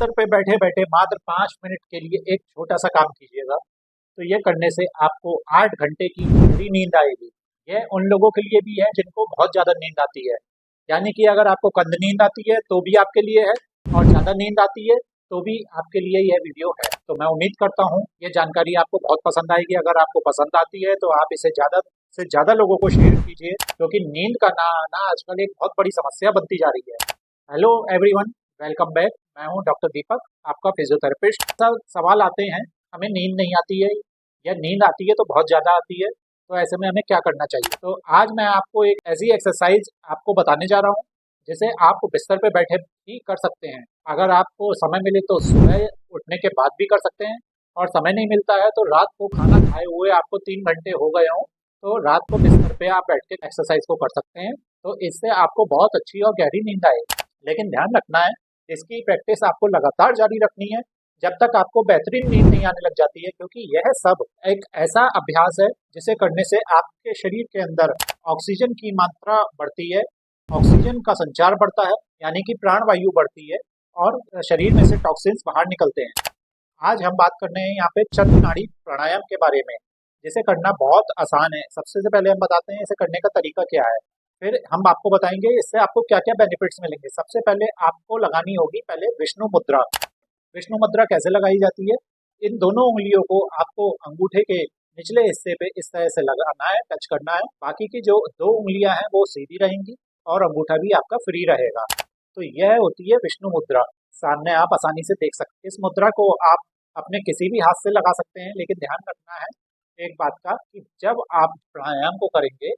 बिस्तर पे बैठे बैठे मात्र 5 मिनट के लिए एक छोटा सा काम कीजिएगा, तो ये करने से आपको 8 घंटे की गहरी नींद आएगी। यह उन लोगों के लिए भी है जिनको बहुत ज़्यादा नींद आती है, यानी कि अगर आपको कंध नींद आती है तो भी आपके लिए है, और ज़्यादा नींद आती है तो भी आपके लिए यह वीडियो है। तो मैं उम्मीद करता हूँ ये जानकारी आपको बहुत पसंद आएगी। अगर आपको पसंद आती है तो आप इसे ज़्यादा से ज़्यादा लोगों को शेयर कीजिए, क्योंकि नींद का ना आना आजकल एक बहुत बड़ी समस्या बनती जा रही है। Hello everyone, welcome back. मैं हूं डॉक्टर दीपक, आपका फिजियोथेरेपिस्ट। सब सवाल आते हैं, हमें नींद नहीं आती है या नींद आती है तो बहुत ज़्यादा आती है, तो ऐसे में हमें क्या करना चाहिए। तो आज मैं आपको एक ऐसी एक्सरसाइज आपको बताने जा रहा हूँ जिसे आप बिस्तर पे बैठे भी कर सकते हैं। अगर आपको समय मिले तो सुबह उठने के बाद भी कर सकते हैं, और समय नहीं मिलता है तो रात को खाना खाए हुए आपको 3 घंटे हो गए हों तो रात को बिस्तर पे आप बैठ के एक्सरसाइज को कर सकते हैं। तो इससे आपको बहुत अच्छी और गहरी नींद आएगी। लेकिन ध्यान रखना है, इसकी प्रैक्टिस आपको लगातार जारी रखनी है जब तक आपको बेहतरीन नींद नहीं आने लग जाती है, क्योंकि यह सब एक ऐसा अभ्यास है जिसे करने से आपके शरीर के अंदर ऑक्सीजन की मात्रा बढ़ती है, ऑक्सीजन का संचार बढ़ता है, यानी कि प्राण वायु बढ़ती है, और शरीर में से टॉक्सिन्स बाहर निकलते हैं। आज हम बात करने हैं यहाँ पे चंद्र नाड़ी प्राणायाम के बारे में, जिसे करना बहुत आसान है। सबसे से पहले हम बताते हैं इसे करने का तरीका क्या है, फिर हम आपको बताएंगे इससे आपको क्या क्या बेनिफिट्स मिलेंगे। सबसे पहले आपको लगानी होगी पहले विष्णु मुद्रा। विष्णु मुद्रा कैसे लगाई जाती है, इन दोनों उंगलियों को आपको अंगूठे के निचले हिस्से पे इस तरह से लगाना है, टच करना है। बाकी की जो 2 उंगलियां हैं वो सीधी रहेंगी और अंगूठा भी आपका फ्री रहेगा। तो यह होती है विष्णु मुद्रा। सामने आप आसानी से देख सकते हैं। इस मुद्रा को आप अपने किसी भी हाथ से लगा सकते हैं, लेकिन ध्यान रखना है एक बात का कि जब आप प्राणायाम को करेंगे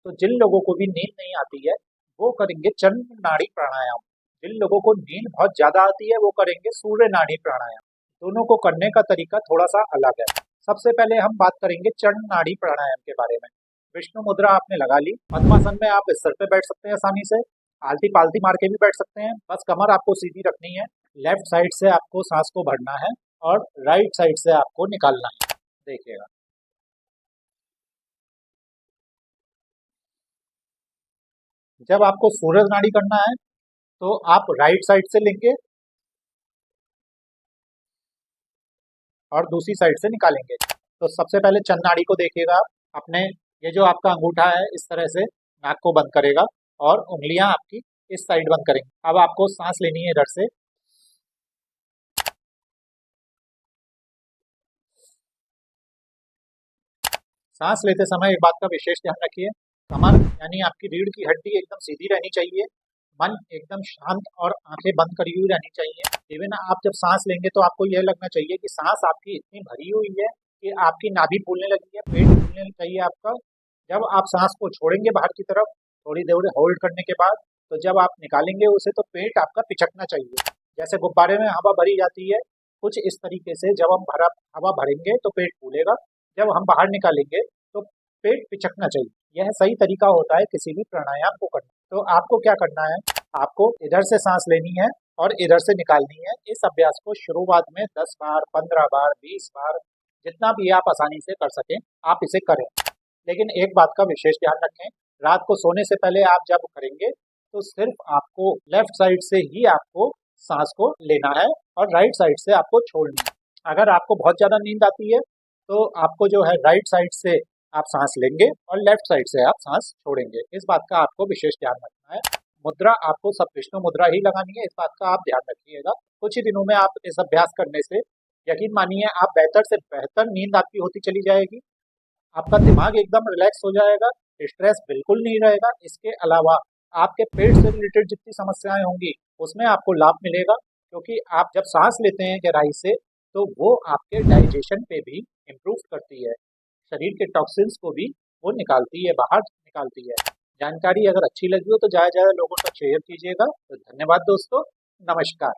तो जिन लोगों को भी नींद नहीं आती है वो करेंगे चंद्र नाड़ी प्राणायाम। जिन लोगों को नींद बहुत ज्यादा आती है वो करेंगे सूर्य नाड़ी प्राणायाम। दोनों को करने का तरीका थोड़ा सा अलग है। सबसे पहले हम बात करेंगे चंद्र नाड़ी प्राणायाम के बारे में। विष्णु मुद्रा आपने लगा ली। पद्मासन में आप बिस्तर पे बैठ सकते हैं आसानी से, आलती पालती मार के भी बैठ सकते हैं। बस कमर आपको सीधी रखनी है। लेफ्ट साइड से आपको सांस को भरना है और राइट साइड से आपको निकालना है। देखिएगा, जब आपको सूरज नाड़ी करना है तो आप राइट साइड से लेंगे और दूसरी साइड से निकालेंगे। तो सबसे पहले चंद्र नाड़ी को देखिएगा आप अपने, ये जो आपका अंगूठा है इस तरह से नाक को बंद करेगा और उंगलियां आपकी इस साइड बंद करेंगी। अब आपको सांस लेनी है इधर से। सांस लेते समय एक बात का विशेष ध्यान रखिए, कमर यानी आपकी रीढ़ की हड्डी एकदम सीधी रहनी चाहिए, मन एकदम शांत और आंखें बंद करी हुई रहनी चाहिए। इवन आप जब सांस लेंगे तो आपको यह लगना चाहिए कि सांस आपकी इतनी भरी हुई है कि आपकी नाभि फूलने लगी है, पेट फूलने चाहिए आपका। जब आप सांस को छोड़ेंगे बाहर की तरफ थोड़ी देर होल्ड करने के बाद, तो जब आप निकालेंगे उसे तो पेट आपका पिचकना चाहिए, जैसे गुब्बारे में हवा भरी जाती है कुछ इस तरीके से। जब हम भरा हवा भरेंगे तो पेट फूलेगा, जब हम बाहर निकालेंगे तो पेट पिचकना चाहिए। यह सही तरीका होता है किसी भी प्राणायाम को करना। तो आपको क्या करना है, आपको इधर से सांस लेनी है और इधर से निकालनी है। इस अभ्यास को शुरुआत में 10 बार, 15 बार, 20 बार, जितना भी आप आसानी से कर सकें आप इसे करें। लेकिन एक बात का विशेष ध्यान रखें, रात को सोने से पहले आप जब करेंगे तो सिर्फ आपको लेफ्ट साइड से ही आपको सांस को लेना है और राइट साइड से आपको छोड़नी है। अगर आपको बहुत ज़्यादा नींद आती है तो आपको जो है राइट साइड से आप सांस लेंगे और लेफ्ट साइड से आप सांस छोड़ेंगे। इस बात का आपको विशेष ध्यान रखना है। मुद्रा आपको सब विष्णु मुद्रा ही लगानी है, इस बात का आप ध्यान रखिएगा। कुछ ही दिनों में आप इस अभ्यास करने से यकीन मानिए आप बेहतर से बेहतर नींद आपकी होती चली जाएगी। आपका दिमाग एकदम रिलैक्स हो जाएगा, स्ट्रेस बिल्कुल नहीं रहेगा। इसके अलावा आपके पेट से रिलेटेड जितनी समस्याएं होंगी उसमें आपको लाभ मिलेगा, क्योंकि आप जब सांस लेते हैं गहराई से तो वो आपके डाइजेशन पे भी इम्प्रूव करती है, शरीर के टॉक्सिन्स को भी वो निकालती है, बाहर निकालती है। जानकारी अगर अच्छी लगी हो तो ज़्यादा से ज़्यादा लोगों तक शेयर कीजिएगा। तो धन्यवाद दोस्तों, नमस्कार।